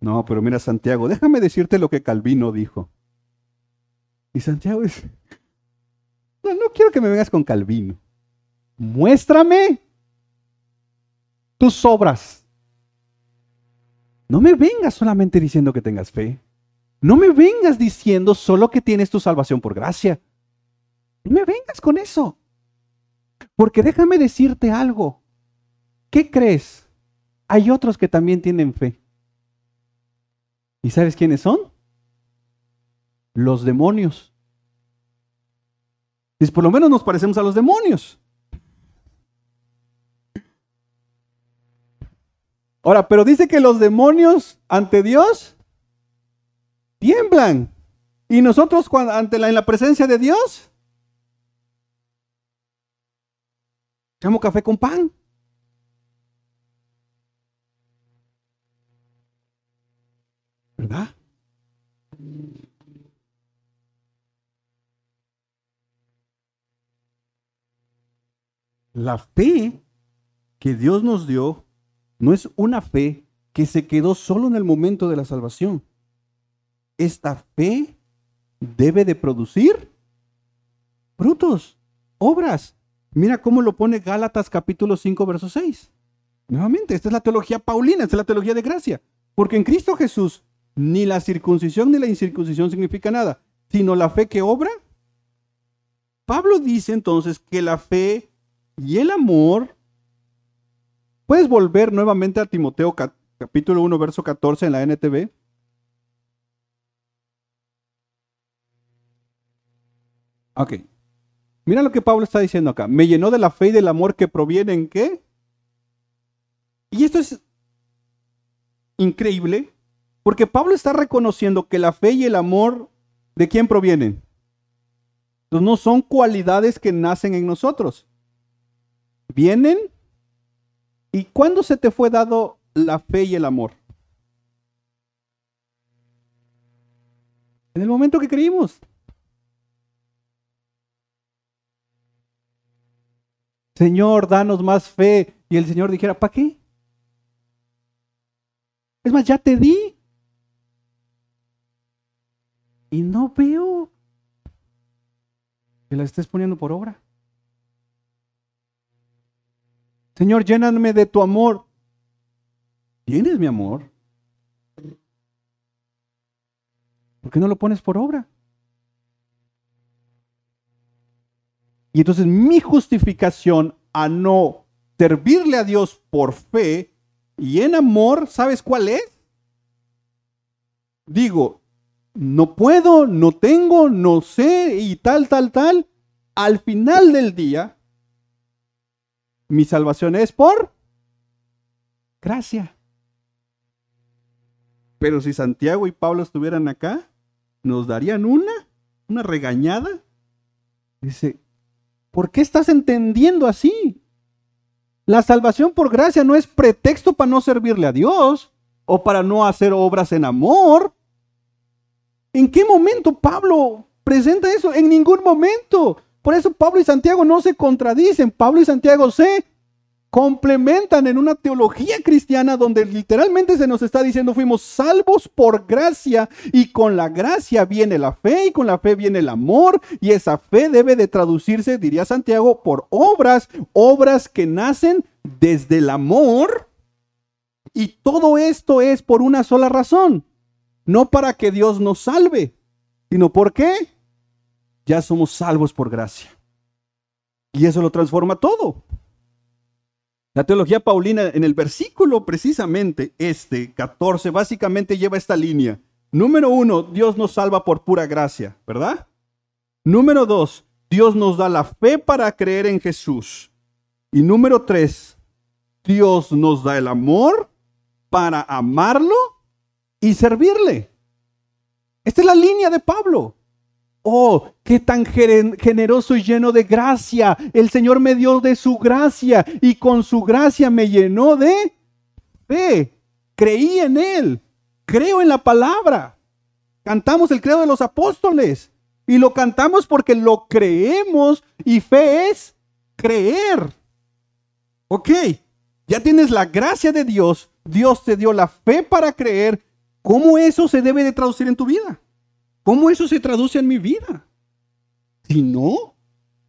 No, pero mira, Santiago, déjame decirte lo que Calvino dijo. Y Santiago dice, no quiero que me vengas con Calvino. Muéstrame tus obras. No me vengas solamente diciendo que tengas fe. No me vengas diciendo solo que tienes tu salvación por gracia. No me vengas con eso. Porque déjame decirte algo. ¿Qué crees? Hay otros que también tienen fe. ¿Y sabes quiénes son? Los demonios. Pues por lo menos nos parecemos a los demonios. Ahora, pero dice que los demonios ante Dios tiemblan. Y nosotros en la presencia de Dios, echamos café con pan. ¿Verdad? La fe que Dios nos dio no es una fe que se quedó solo en el momento de la salvación. Esta fe debe de producir frutos, obras. Mira cómo lo pone Gálatas capítulo 5, verso 6. Nuevamente, esta es la teología paulina, esta es la teología de gracia. Porque en Cristo Jesús ni la circuncisión ni la incircuncisión significa nada, sino la fe que obra. Pablo dice entonces que la fe y el amor. Puedes volver nuevamente a Timoteo capítulo 1, verso 14 en la NTV. Ok. Mira lo que Pablo está diciendo acá. Me llenó de la fe y del amor que proviene en ¿qué? Y esto es increíble, porque Pablo está reconociendo que la fe y el amor, ¿de quién provienen? Entonces no son cualidades que nacen en nosotros. Vienen. ¿Y cuándo se te fue dado la fe y el amor? En el momento que creímos. Señor, danos más fe. Y el Señor dijera, ¿para qué? Es más, ya te di. Y no veo que la estés poniendo por obra. Señor, lléname de tu amor. ¿Tienes mi amor? ¿Por qué no lo pones por obra? Y entonces mi justificación a no servirle a Dios por fe y en amor, ¿sabes cuál es? Digo, no puedo, no tengo, no sé y tal. Al final del día, mi salvación es por gracia. Pero si Santiago y Pablo estuvieran acá, nos darían una regañada. Dice, ¿por qué estás entendiendo así? La salvación por gracia no es pretexto para no servirle a Dios o para no hacer obras en amor. ¿En qué momento Pablo presenta eso? En ningún momento. Por eso Pablo y Santiago no se contradicen. Pablo y Santiago se complementan en una teología cristiana donde literalmente se nos está diciendo fuimos salvos por gracia y con la gracia viene la fe y con la fe viene el amor y esa fe debe de traducirse, diría Santiago, por obras que nacen desde el amor y todo esto es por una sola razón, no para que Dios nos salve, sino porque ya somos salvos por gracia y eso lo transforma todo. La teología paulina en el versículo precisamente 14, básicamente lleva esta línea. Número 1, Dios nos salva por pura gracia, ¿verdad? Número 2, Dios nos da la fe para creer en Jesús. Y número 3, Dios nos da el amor para amarlo y servirle. Esta es la línea de Pablo. Oh, qué tan generoso y lleno de gracia. El Señor me dio de su gracia y con su gracia me llenó de fe. Creí en Él. Creo en la palabra. Cantamos el credo de los apóstoles y lo cantamos porque lo creemos y fe es creer. Ok, ya tienes la gracia de Dios. Dios te dio la fe para creer. ¿Cómo eso se debe de traducir en tu vida? ¿Cómo eso se traduce en mi vida? Si no,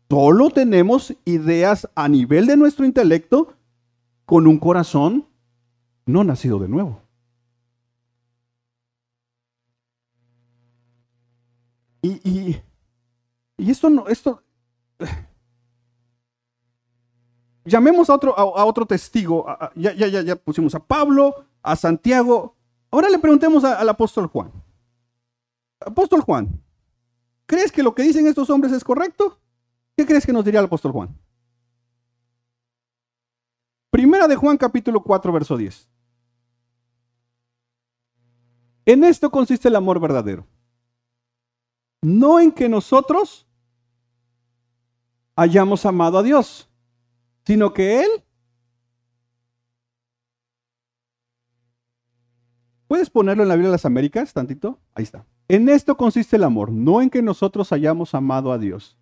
solo tenemos ideas a nivel de nuestro intelecto con un corazón no nacido de nuevo. Y esto no, llamemos a otro testigo. Ya pusimos a Pablo, a Santiago. Ahora le preguntemos al apóstol Juan. Apóstol Juan, ¿crees que lo que dicen estos hombres es correcto? ¿Qué crees que nos diría el apóstol Juan? Primera de Juan, capítulo 4, verso 10. En esto consiste el amor verdadero. No en que nosotros hayamos amado a Dios, sino que Él. ¿Puedes ponerlo en la Biblia de las Américas, tantito? Ahí está. En esto consiste el amor, no en que nosotros hayamos amado a Dios,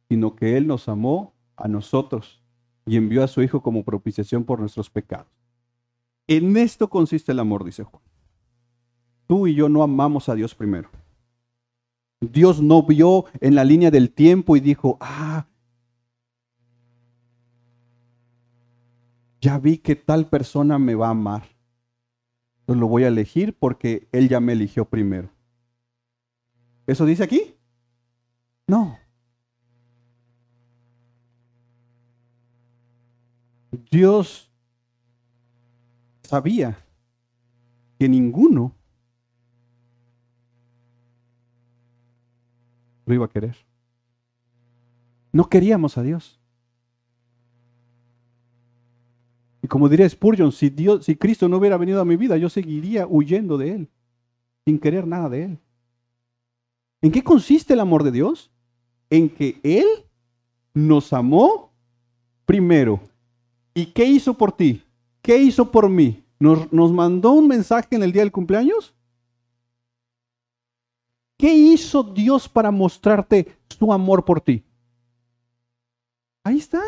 sino que Él nos amó a nosotros y envió a su Hijo como propiciación por nuestros pecados. En esto consiste el amor, dice Juan. Tú y yo no amamos a Dios primero. Dios no vio en la línea del tiempo y dijo, ya vi que tal persona me va a amar. Entonces lo voy a elegir porque Él ya me eligió primero. ¿Eso dice aquí? No. Dios sabía que ninguno lo iba a querer. No queríamos a Dios. Y como diría Spurgeon, si Cristo no hubiera venido a mi vida, yo seguiría huyendo de Él, sin querer nada de Él. ¿En qué consiste el amor de Dios? En que Él nos amó primero. ¿Y qué hizo por ti? ¿Qué hizo por mí? ¿Nos mandó un mensaje en el día del cumpleaños? ¿Qué hizo Dios para mostrarte su amor por ti? Ahí está.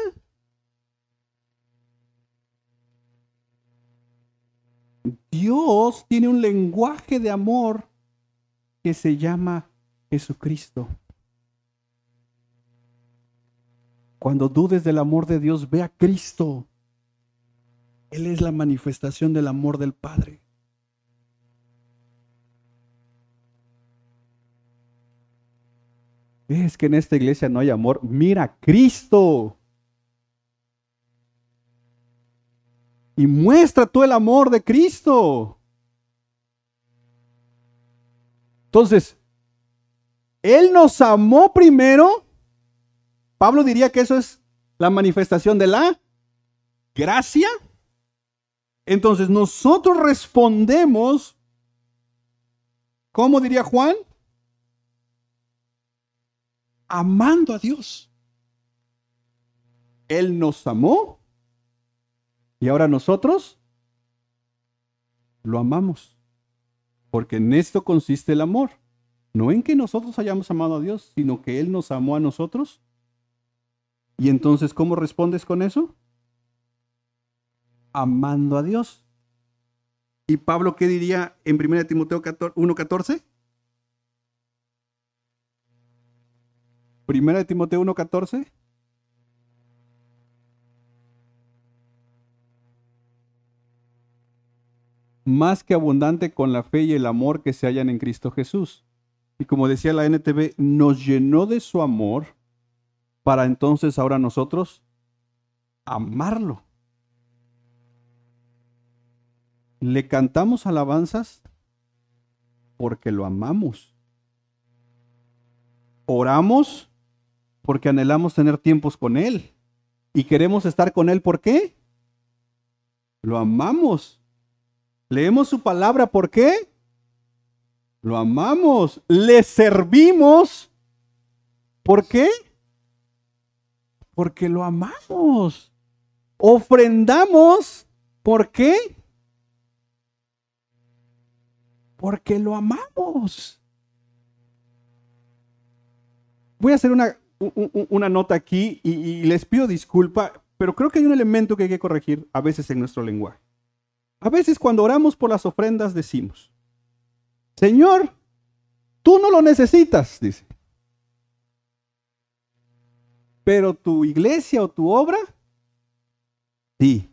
Dios tiene un lenguaje de amor que se llama Jesucristo. Cuando dudes del amor de Dios, ve a Cristo. Él es la manifestación del amor del Padre. Es que en esta iglesia no hay amor. Mira a Cristo. Y muestra tú el amor de Cristo. Entonces, Él nos amó primero. Pablo diría que eso es la manifestación de la gracia. Entonces, nosotros respondemos, ¿cómo diría Juan? Amando a Dios. Él nos amó y ahora nosotros lo amamos. Porque en esto consiste el amor. No en que nosotros hayamos amado a Dios, sino que Él nos amó a nosotros. Y entonces, ¿cómo respondes con eso? Amando a Dios. ¿Y Pablo qué diría en 1 Timoteo 1:14? 1 Timoteo 1:14. Más que abundante con la fe y el amor que se hallan en Cristo Jesús. Y como decía la NTV, nos llenó de su amor para entonces ahora nosotros amarlo. Le cantamos alabanzas porque lo amamos. Oramos porque anhelamos tener tiempos con Él. Y queremos estar con Él, ¿por qué? Lo amamos. Leemos su palabra, ¿por qué? Lo amamos. Le servimos, ¿por qué? Porque lo amamos. Ofrendamos, ¿por qué? Porque lo amamos. Voy a hacer una nota aquí y les pido disculpa, pero creo que hay un elemento que hay que corregir a veces en nuestro lenguaje. A veces cuando oramos por las ofrendas decimos, Señor, tú no lo necesitas, dice. Pero tu iglesia o tu obra, sí.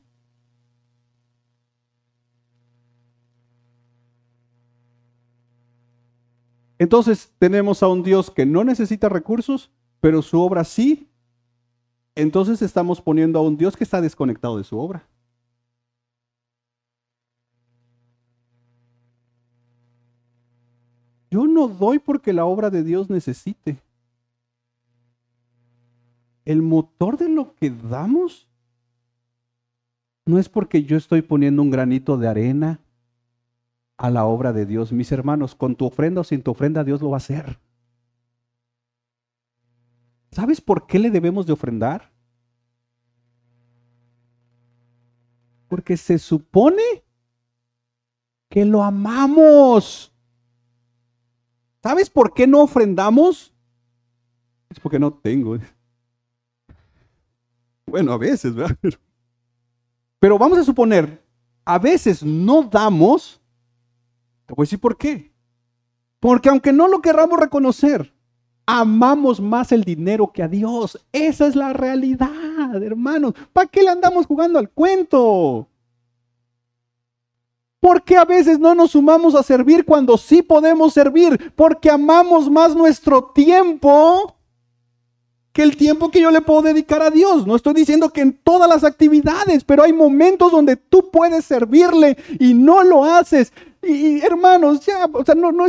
Entonces tenemos a un Dios que no necesita recursos, pero su obra sí. Entonces estamos poniendo a un Dios que está desconectado de su obra. Yo no doy porque la obra de Dios necesite. El motor de lo que damos no es porque yo estoy poniendo un granito de arena a la obra de Dios. Mis hermanos, con tu ofrenda o sin tu ofrenda, Dios lo va a hacer. ¿Sabes por qué le debemos de ofrendar? Porque se supone que lo amamos. ¿Sabes por qué no ofrendamos? Es porque no tengo. Bueno, a veces, ¿verdad? Pero vamos a suponer, a veces no damos. Te voy a decir por qué. Porque aunque no lo querramos reconocer, amamos más el dinero que a Dios. Esa es la realidad, hermanos. ¿Para qué le andamos jugando al cuento? ¿Por qué a veces no nos sumamos a servir cuando sí podemos servir? Porque amamos más nuestro tiempo que el tiempo que yo le puedo dedicar a Dios. No estoy diciendo que en todas las actividades, pero hay momentos donde tú puedes servirle y no lo haces. Y hermanos, ya, o sea, no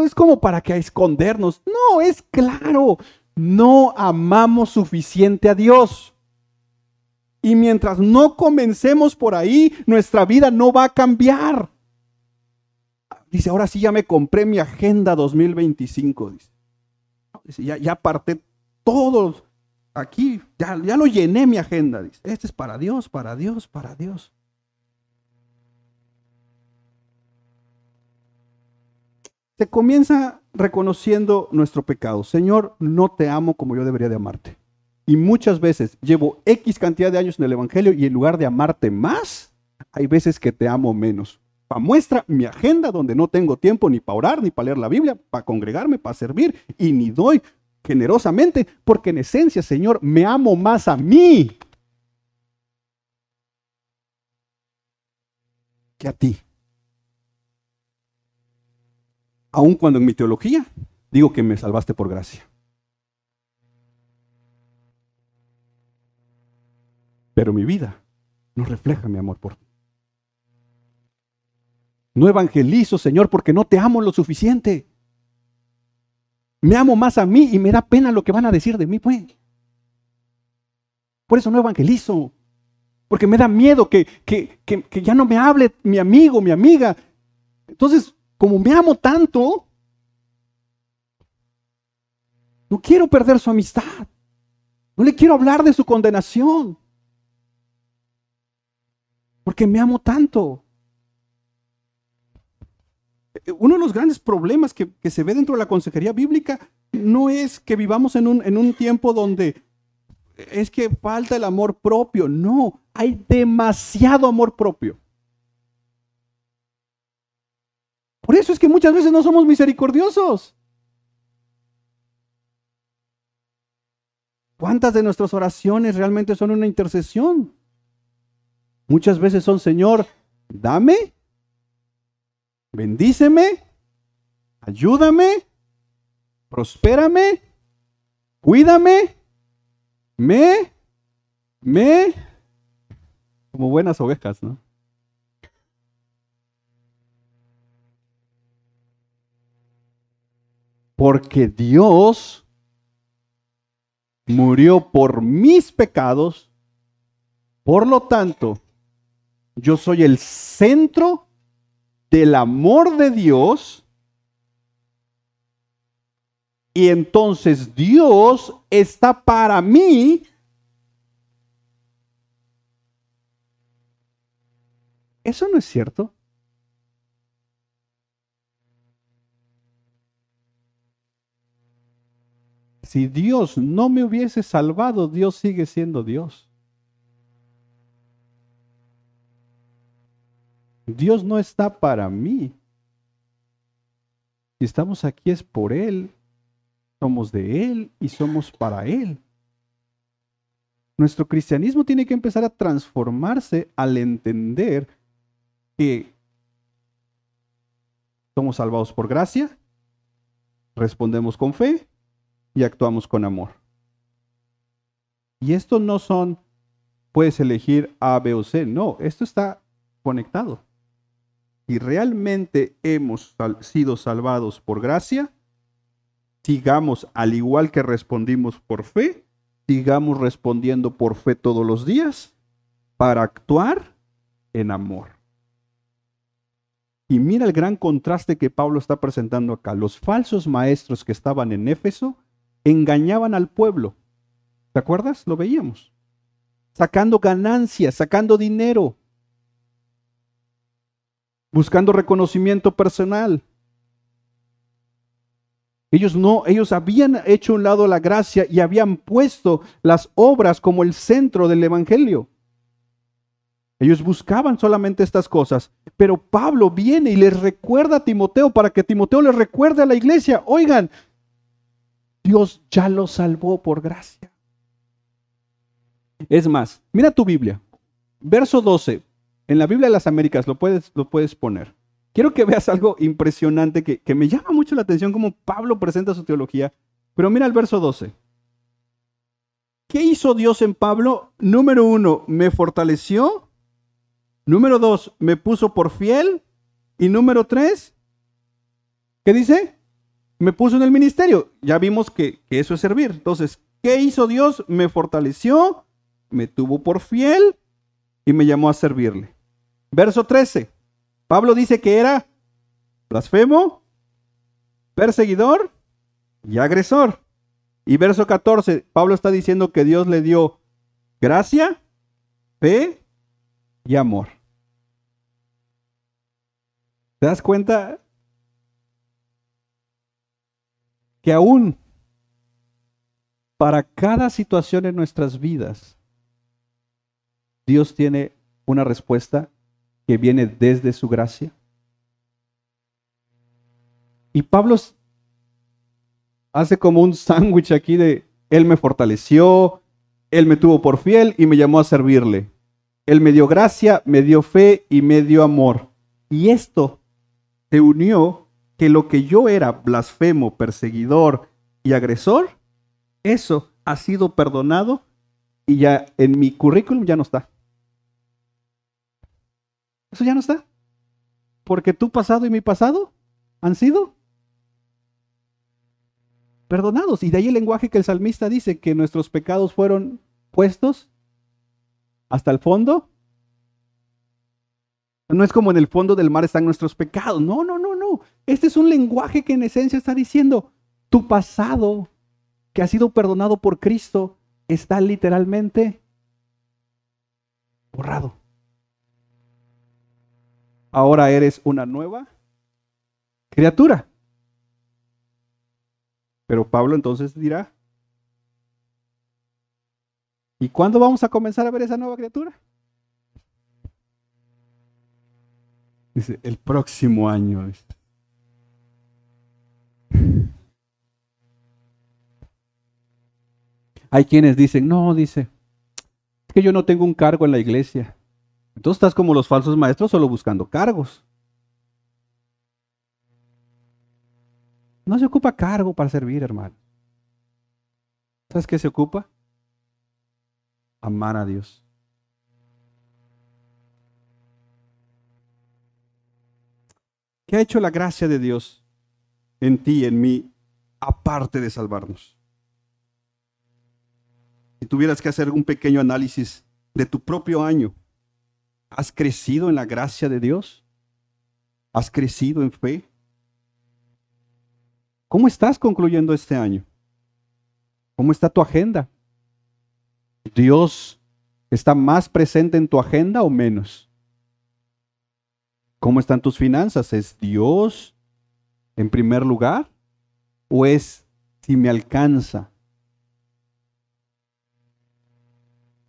es como para que escondernos. No, es claro, no amamos suficiente a Dios. Y mientras no comencemos por ahí, nuestra vida no va a cambiar. Dice, ahora sí ya me compré mi agenda 2025. Dice, ya aparté todos aquí, ya lo llené mi agenda. Dice, este es para Dios, para Dios, para Dios. Se comienza reconociendo nuestro pecado. Señor, no te amo como yo debería de amarte. Y muchas veces llevo X cantidad de años en el Evangelio y en lugar de amarte más, hay veces que te amo menos. Para muestra mi agenda donde no tengo tiempo ni para orar, ni para leer la Biblia, para congregarme, para servir, y ni doy generosamente, porque en esencia, Señor, me amo más a mí que a ti. Aun cuando en mi teología digo que me salvaste por gracia. Pero mi vida no refleja mi amor por ti. No evangelizo, Señor, porque no te amo lo suficiente. Me amo más a mí y me da pena lo que van a decir de mí, pues. Por eso no evangelizo. Porque me da miedo que ya no me hable mi amigo, mi amiga. Entonces, como me amo tanto, no quiero perder su amistad. No le quiero hablar de su condenación. Porque me amo tanto. Uno de los grandes problemas que se ve dentro de la consejería bíblica no es que vivamos en un tiempo donde es que falta el amor propio. No, hay demasiado amor propio. Por eso es que muchas veces no somos misericordiosos. ¿Cuántas de nuestras oraciones realmente son una intercesión? Muchas veces son, Señor, dame, bendíceme, ayúdame, prospérame, cuídame, como buenas ovejas, ¿no? Porque Dios murió por mis pecados, por lo tanto, yo soy el centro del amor de Dios y entonces Dios está para mí. ¿Eso no es cierto? Si Dios no me hubiese salvado, Dios sigue siendo Dios. Dios no está para mí. Si estamos aquí es por Él, somos de Él y somos para Él. Nuestro cristianismo tiene que empezar a transformarse al entender que somos salvados por gracia respondemos con fe y actuamos con amor. Y estos no son, puedes elegir A, B o C. No, esto está conectado. Si realmente hemos sido salvados por gracia, sigamos, al igual que respondimos por fe, sigamos respondiendo por fe todos los días para actuar en amor. Y mira el gran contraste que Pablo está presentando acá. Los falsos maestros que estaban en Éfeso engañaban al pueblo. ¿Te acuerdas? Lo veíamos. Sacando ganancias, sacando dinero, buscando reconocimiento personal. Ellos habían hecho a un lado la gracia y habían puesto las obras como el centro del evangelio. Ellos buscaban solamente estas cosas, pero Pablo viene y les recuerda a Timoteo para que Timoteo les recuerde a la iglesia, oigan, Dios ya los salvó por gracia. Es más, mira tu Biblia, verso 12, en la Biblia de las Américas lo puedes poner. Quiero que veas algo impresionante que me llama mucho la atención cómo Pablo presenta su teología, pero mira el verso 12. ¿Qué hizo Dios en Pablo? Número 1, me fortaleció. Número 2, me puso por fiel. Y número 3, ¿qué dice? Me puso en el ministerio. Ya vimos que eso es servir. Entonces, ¿qué hizo Dios? Me fortaleció, me tuvo por fiel y me llamó a servirle. Verso 13, Pablo dice que era blasfemo, perseguidor y agresor. Y verso 14, Pablo está diciendo que Dios le dio gracia, fe y amor. ¿Te das cuenta? Que aún para cada situación en nuestras vidas, Dios tiene una respuesta que viene desde su gracia. Y Pablo hace como un sándwich aquí de, Él me fortaleció, Él me tuvo por fiel y me llamó a servirle. Él me dio gracia, me dio fe y me dio amor. Y esto se unió que lo que yo era, blasfemo, perseguidor y agresor, eso ha sido perdonado y ya en mi currículum ya no está. Eso ya no está. Porque tu pasado y mi pasado han sido perdonados. Y de ahí el lenguaje que el salmista dice que nuestros pecados fueron puestos hasta el fondo. No es como en el fondo del mar están nuestros pecados. No, no, no, no. Este es un lenguaje que en esencia está diciendo, tu pasado que ha sido perdonado por Cristo está literalmente borrado. Ahora eres una nueva criatura. Pero Pablo entonces dirá, ¿y cuándo vamos a comenzar a ver esa nueva criatura? Dice, el próximo año. Hay quienes dicen, no, dice, es que yo no tengo un cargo en la iglesia. Entonces estás como los falsos maestros solo buscando cargos. No se ocupa cargo para servir, hermano. ¿Sabes qué se ocupa? Amar a Dios. ¿Qué ha hecho la gracia de Dios en ti y en mí, aparte de salvarnos? Si tuvieras que hacer un pequeño análisis de tu propio año, ¿has crecido en la gracia de Dios? ¿Has crecido en fe? ¿Cómo estás concluyendo este año? ¿Cómo está tu agenda? ¿Dios está más presente en tu agenda o menos? ¿Cómo están tus finanzas? ¿Es Dios en primer lugar? ¿O es si me alcanza?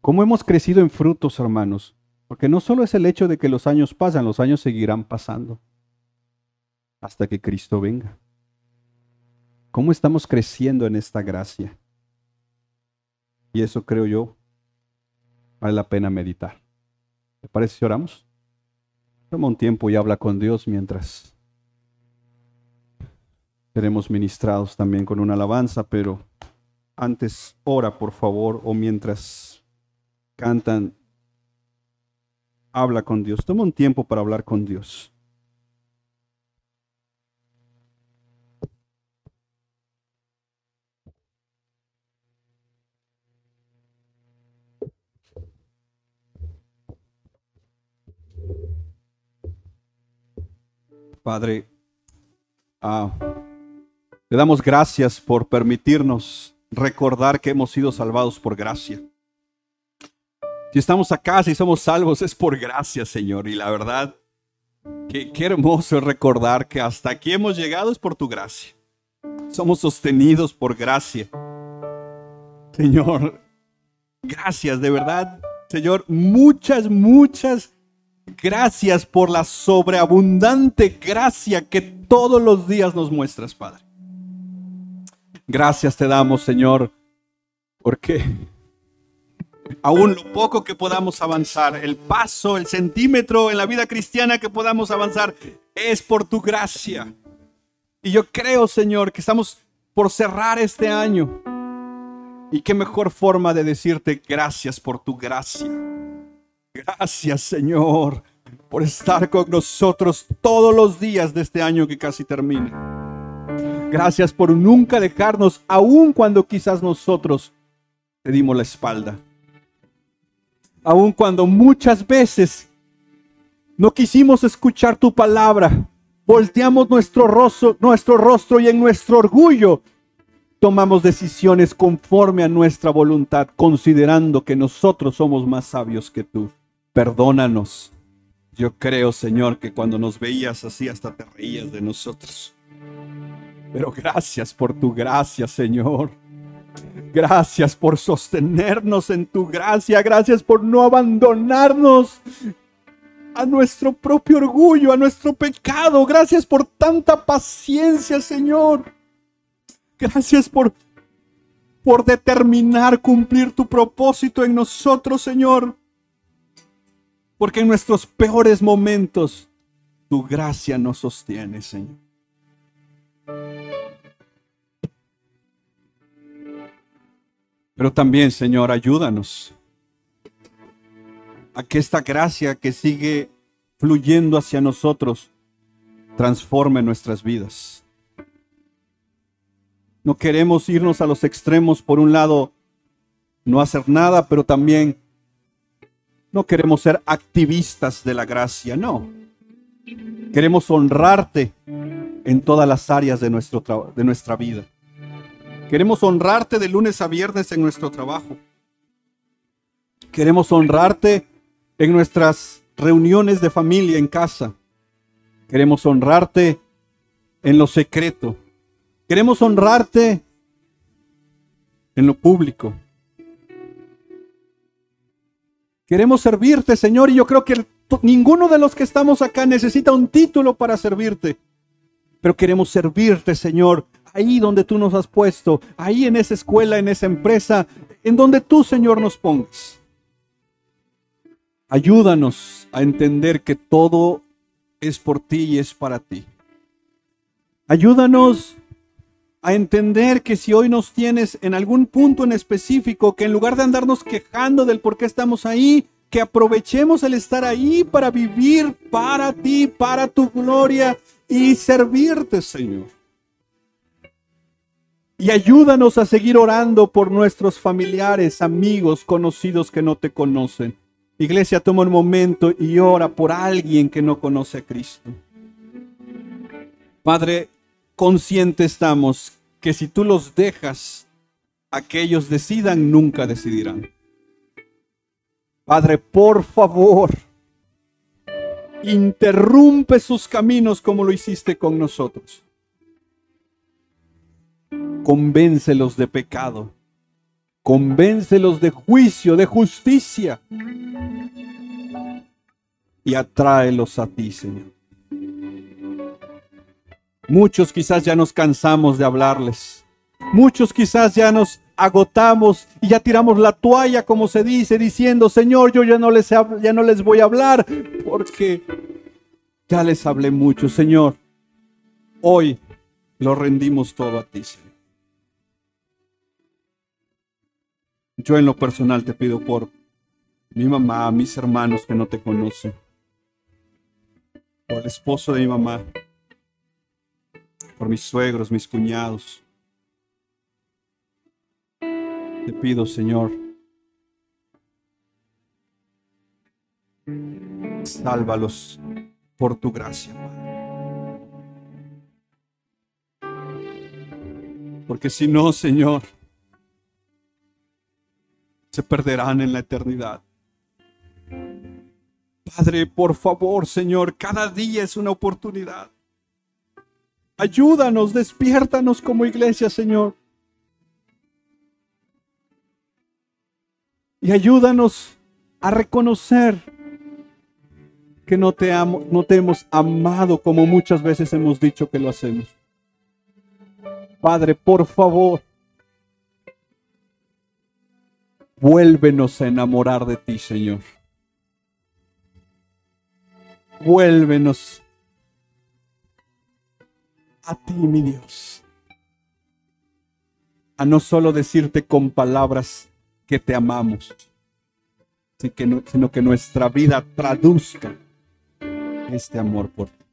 ¿Cómo hemos crecido en frutos, hermanos? Porque no solo es el hecho de que los años pasan, los años seguirán pasando hasta que Cristo venga. ¿Cómo estamos creciendo en esta gracia? Y eso creo yo vale la pena meditar. ¿Te parece si oramos? Toma un tiempo y habla con Dios mientras Seremos ministrados también con una alabanza, pero antes ora, por favor, o mientras cantan, habla con Dios. Toma un tiempo para hablar con Dios. Padre, te damos gracias por permitirnos recordar que hemos sido salvados por gracia. Si estamos acá, si somos salvos, es por gracia, Señor. Y la verdad, qué hermoso es recordar que hasta aquí hemos llegado es por tu gracia. Somos sostenidos por gracia. Señor, gracias, de verdad, Señor, muchas gracias por la sobreabundante gracia que todos los días nos muestras, Padre. Gracias te damos, Señor, porque aún lo poco que podamos avanzar, el paso, el centímetro en la vida cristiana que podamos avanzar, es por tu gracia. Y yo creo, Señor, que estamos por cerrar este año. Y qué mejor forma de decirte gracias por tu gracia. Gracias, Señor, por estar con nosotros todos los días de este año que casi termina. Gracias por nunca dejarnos, aun cuando quizás nosotros te dimos la espalda. Aun cuando muchas veces no quisimos escuchar tu palabra, volteamos nuestro rostro y en nuestro orgullo tomamos decisiones conforme a nuestra voluntad, considerando que nosotros somos más sabios que tú. Perdónanos. Yo creo, Señor, que cuando nos veías así hasta te reías de nosotros. Pero gracias por tu gracia, Señor. Gracias por sostenernos en tu gracia. Gracias por no abandonarnos a nuestro propio orgullo, a nuestro pecado. Gracias por tanta paciencia, Señor. Gracias por determinar cumplir tu propósito en nosotros, Señor. Porque en nuestros peores momentos, tu gracia nos sostiene, Señor. Pero también, Señor, ayúdanos a que esta gracia que sigue fluyendo hacia nosotros transforme nuestras vidas. No queremos irnos a los extremos, por un lado, no hacer nada, pero también no queremos ser activistas de la gracia, no. Queremos honrarte en todas las áreas de nuestra vida. Queremos honrarte de lunes a viernes en nuestro trabajo. Queremos honrarte en nuestras reuniones de familia en casa. Queremos honrarte en lo secreto. Queremos honrarte en lo público. Queremos servirte, Señor, y yo creo que ninguno de los que estamos acá necesita un título para servirte. Pero queremos servirte, Señor, ahí donde tú nos has puesto, ahí en esa escuela, en esa empresa, en donde tú, Señor, nos pongas. Ayúdanos a entender que todo es por ti y es para ti. Ayúdanos a entender que si hoy nos tienes en algún punto en específico, que en lugar de andarnos quejando del por qué estamos ahí, que aprovechemos el estar ahí para vivir para ti, para tu gloria y servirte, Señor. Y ayúdanos a seguir orando por nuestros familiares, amigos, conocidos que no te conocen. Iglesia, toma un momento y ora por alguien que no conoce a Cristo. Padre, conscientes estamos que si tú los dejas, aquellos decidan, nunca decidirán. Padre, por favor, interrumpe sus caminos como lo hiciste con nosotros. Convéncelos de pecado. Convéncelos de juicio, de justicia. Y atráelos a ti, Señor. Muchos quizás ya nos cansamos de hablarles. Muchos quizás ya nos agotamos y ya tiramos la toalla, como se dice, diciendo, Señor, yo ya no les voy a hablar porque ya les hablé mucho. Señor, hoy Lo rendimos todo a ti, Señor. Yo en lo personal te pido por mi mamá, mis hermanos que no te conocen, por el esposo de mi mamá, por mis suegros, mis cuñados. Te pido, Señor, sálvalos por tu gracia, Padre. Porque si no, Señor, se perderán en la eternidad. Padre, por favor, Señor, cada día es una oportunidad. Ayúdanos, despiértanos como iglesia, Señor. Y ayúdanos a reconocer que no te hemos amado como muchas veces hemos dicho que lo hacemos. Padre, por favor, vuélvenos a enamorar de ti, Señor. Vuélvenos a ti, mi Dios. A no solo decirte con palabras que te amamos, sino que nuestra vida traduzca este amor por ti.